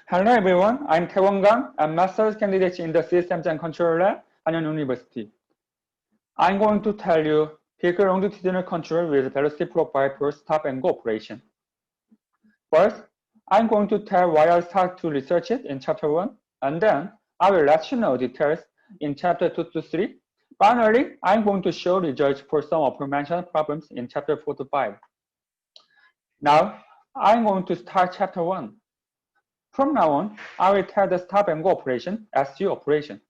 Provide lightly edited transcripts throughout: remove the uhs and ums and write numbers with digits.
Hello everyone, I'm Taewon Kang. I'm master's candidate in the Systems and Control Lab, Hanyang University. I'm going to tell you vehicle longitudinal control with velocity profile for stop and go operation. First, I'm going to tell why I start to research it in chapter 1, and then I will let you know details in chapter 2 to 3. Finally, I'm going to show results for some aforementioned problems in chapter 4 to 5. Now, I'm going to start chapter 1. From now on, I will tell the stop and go operation as SG operation.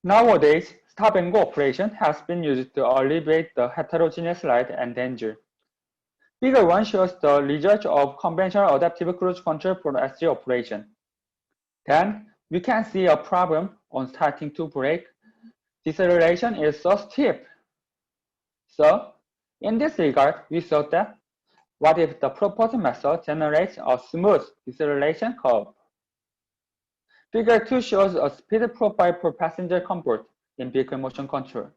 Nowadays, stop and go operation has been used to alleviate the heterogeneous light and danger. Figure 1 shows the result of conventional adaptive cruise control for the SG operation. Then, we can see a problem on starting to brake. Deceleration is so steep. So, in this regard, we thought that what if the proposed method generates a smooth deceleration curve? Figure 2 shows a speed profile for passenger comfort in vehicle motion control.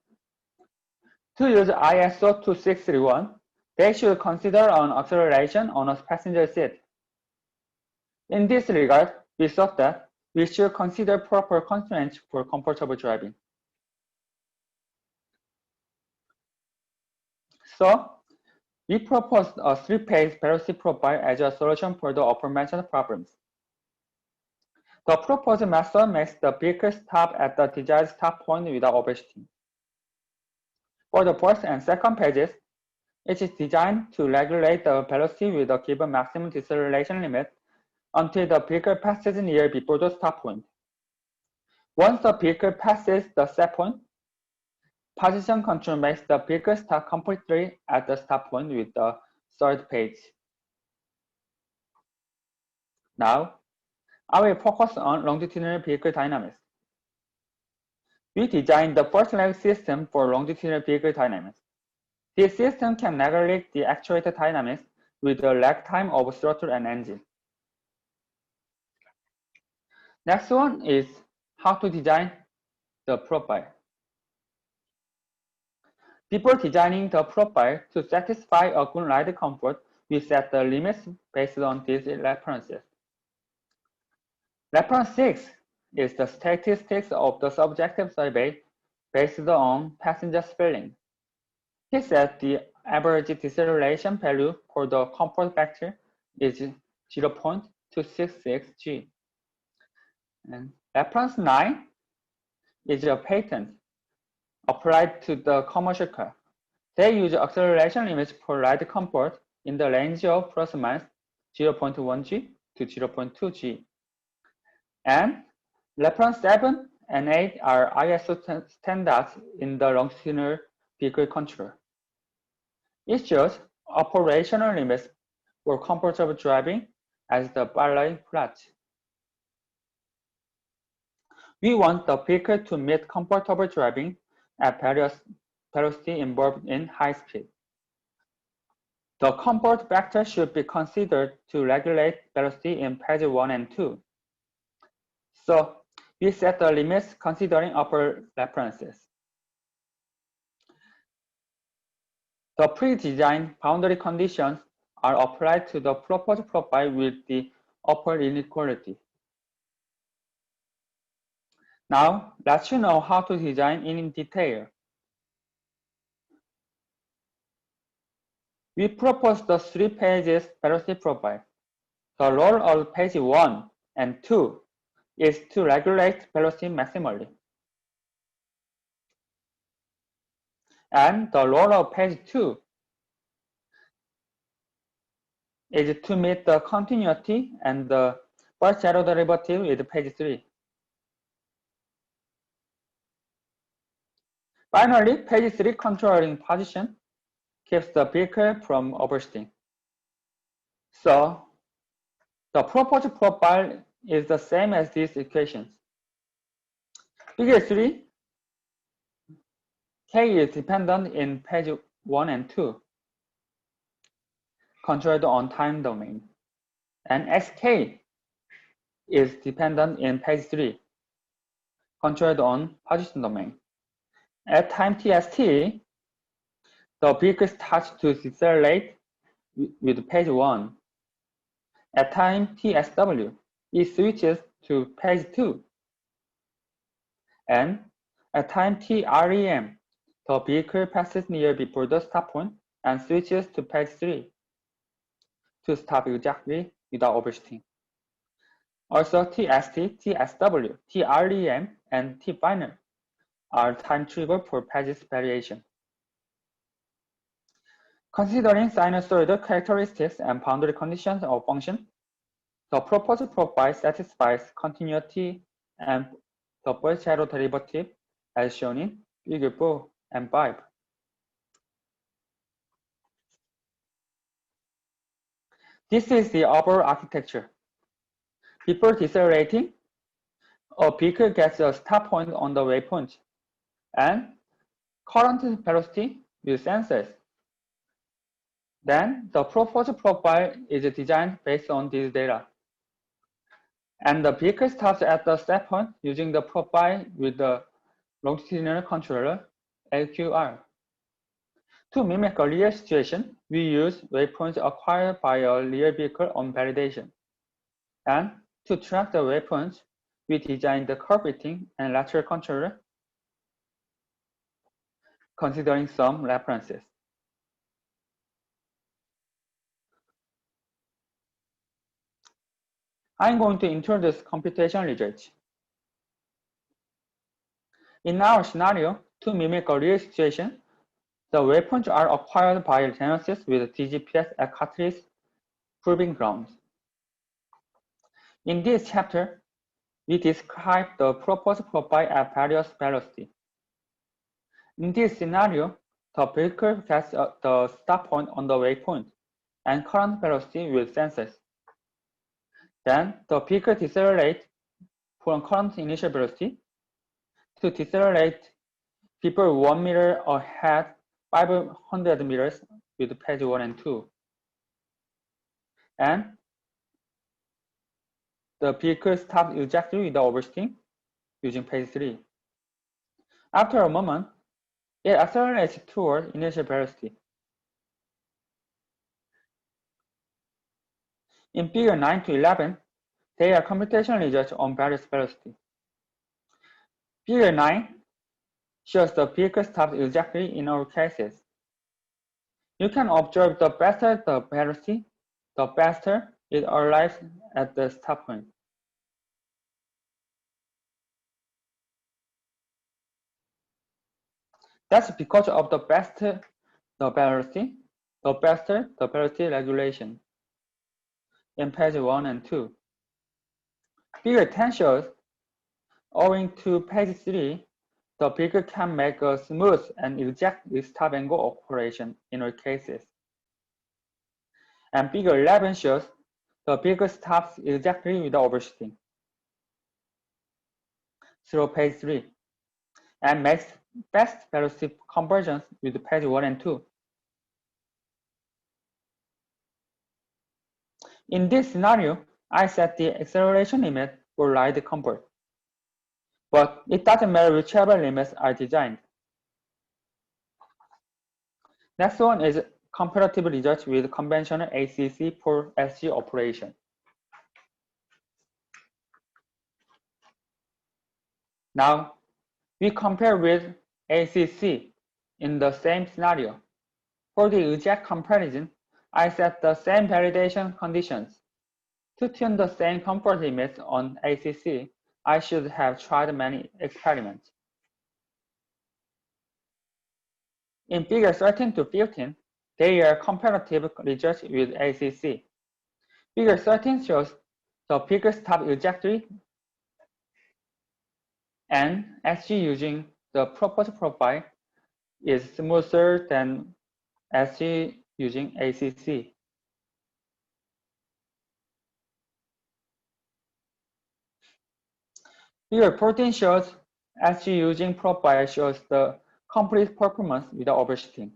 To use ISO 2631, they should consider an acceleration on a passenger seat. In this regard, we thought that we should consider proper constraints for comfortable driving. So, we proposed a 3-page velocity profile as a solution for the aforementioned problems. The proposed method makes the vehicle stop at the desired stop point without overshooting. For the first and second pages, it is designed to regulate the velocity with a given maximum deceleration limit until the vehicle passes near before the stop point. Once the vehicle passes the set point, position control makes the vehicle stop completely at the stop point with the third page. Now, I will focus on longitudinal vehicle dynamics. We designed the first leg system for longitudinal vehicle dynamics. This system can regulate the actuator dynamics with the lag time of throttle and engine. Next one is how to design the profile. Before designing the profile to satisfy a good ride comfort, we set the limits based on these references. Reference 6 is the statistics of the subjective survey based on passengers' feeling. He said the average deceleration value for the comfort factor is 0.266 G. And reference 9 is a patent applied to the commercial car. They use acceleration limits for ride comfort in the range of plus or minus 0.1 G to 0.2 G. And reference 7 and 8 are ISO standards in the longitudinal vehicle control. It shows operational limits for comfortable driving as the following plot. We want the vehicle to meet comfortable driving at various velocity involved in high speed. The comfort factor should be considered to regulate velocity in page 1 and 2. So, we set the limits considering upper references. The pre-designed boundary conditions are applied to the proposed profile with the upper inequality. Now, let's know how to design in detail. We propose the 3 pages velocity profile. The role of page 1 and 2 is to regulate velocity maximally. And the role of page 2 is to meet the continuity and the first zero derivative with page 3. Finally, page 3 controlling position keeps the vehicle from overshooting. So, the proposed profile is the same as these equations. Figure 3, K is dependent in page 1 and 2, controlled on time domain, and SK is dependent in page 3, controlled on position domain. At time TST, the vehicle starts to decelerate with page 1, At time TSW, it switches to page 2. And at time TREM, the vehicle passes near before the stop point and switches to page 3 to stop exactly without overshooting. Also, TST, TSW, TREM, and T-final are time trigger for pages variation. Considering sinusoidal characteristics and boundary conditions of function, the proposed profile satisfies continuity and the first shadow derivative as shown in figure 4 and 5. This is the overall architecture. Before decelerating, a vehicle gets a stop point on the waypoint, and current velocity with sensors. Then the proposed profile is designed based on this data. And the vehicle stops at the stop point using the profile with the longitudinal controller, LQR. To mimic a real situation, we use waypoints acquired by a real vehicle on validation. And to track the waypoints, we designed the curve fitting and lateral controller, considering some references. I'm going to introduce computation results. In our scenario, to mimic a real situation, the waypoints are acquired by genesis with DGPS at cartridge proving grounds. In this chapter, we describe the proposed profile at various velocity. In this scenario, the vehicle gets the stop point on the waypoint and current velocity with sensors. Then the vehicle decelerates from current initial velocity to decelerate before 1 meter ahead 500 meters with page 1 and 2. And the vehicle stops exactly without overshooting using page 3. After a moment, it accelerates toward initial velocity. In figure 9 to 11, they are computation results on various velocity. Figure 9 shows the vehicle stops exactly in all cases. You can observe the faster the velocity, the faster it arrives at the stop point. That's because of the faster the velocity, the faster the velocity regulation in page 1 and 2. Figure 10 shows, owing to page 3, the vehicle can make a smooth and exact stop and go operation in all cases. And figure 11 shows the vehicle stops exactly without overshooting through page 3 and makes fast velocity conversions with page 1 and 2. In this scenario, I set the acceleration limit for ride comfort, but it doesn't matter whichever limits are designed. Next one is comparative results with conventional ACC for SG operation. Now, we compare with ACC in the same scenario. For the exact comparison, I set the same validation conditions. To tune the same comfort limits on ACC, I should have tried many experiments. In figure 13 to 15, they are comparative results with ACC. Figure 13 shows the vehicle stop trajectory and SG using the proposed profile is smoother than SG using ACC. Figure 14 shows SG using profile shows the complete performance without overshooting.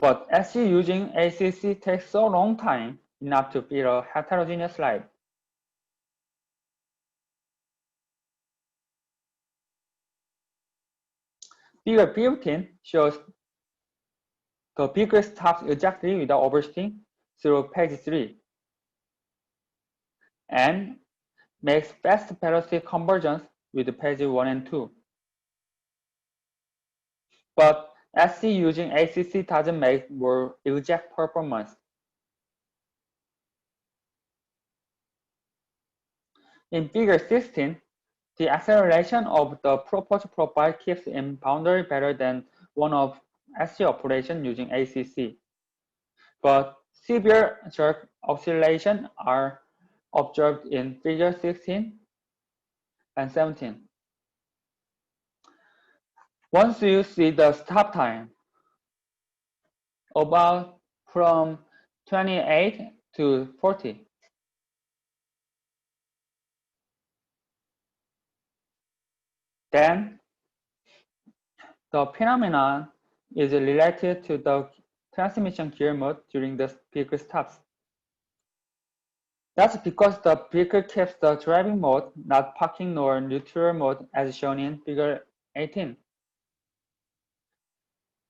But SG using ACC takes so long time enough to build a heterogeneous slide. Figure 15 shows the vehicle stops exactly without overshooting through page 3 and makes fast velocity conversions with page 1 and 2. But SC using ACC doesn't make more exact performance. In figure 16, the acceleration of the proposed profile keeps in boundary better than one of SC operation using ACC. But severe jerk oscillation are observed in figure 16 and 17. Once you see the stop time, about from 28 to 40, then the phenomenon is related to the transmission gear mode during the vehicle stops. That's because the vehicle keeps the driving mode, not parking nor neutral mode as shown in figure 18.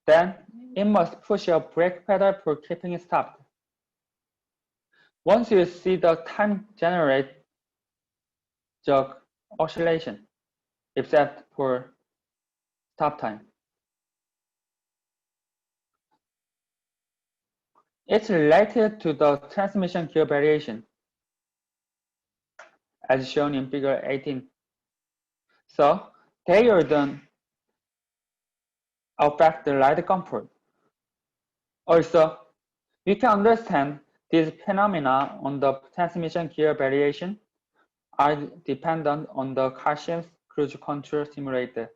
Then it must push a brake pedal for keeping it stopped. Once you see the time generate jerk oscillation, except for stop time. It's related to the transmission gear variation, as shown in figure 18. So they don't affect the ride comfort. Also, you can understand these phenomena on the transmission gear variation are dependent on the calcium cruise control simulator.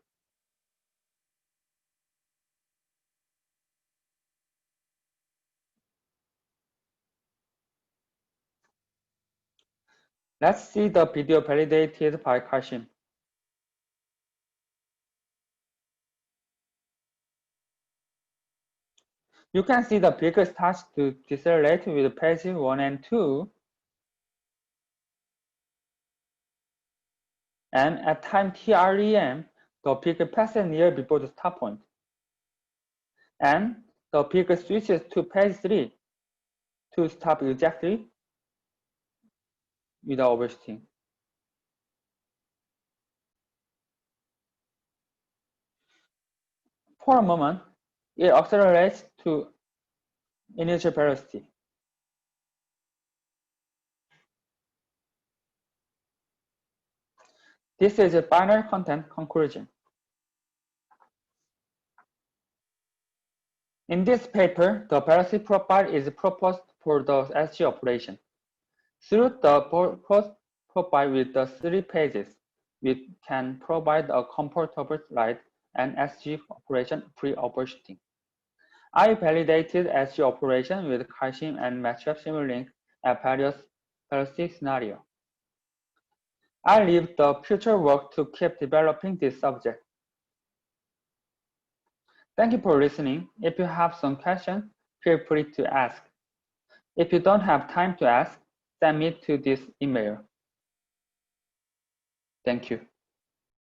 Let's see the video validated by calcium. You can see the vehicle starts to decelerate with page 1 and 2. And at time TREM, the vehicle passes near before the stop point. And the vehicle switches to page 3 to stop exactly without overshooting. For a moment, it accelerates to initial velocity. This is a binary content conclusion. In this paper, the velocity profile is proposed for the SG operation. Through the proposed profile with the 3 pages, we can provide a comfortable ride and SG operation pre-overshooting. I validated SG operation with calcium and MATLAB Simulink at various velocity scenarios. I leave the future work to keep developing this subject. Thank you for listening. If you have some questions, feel free to ask. If you don't have time to ask, send me to this email. Thank you.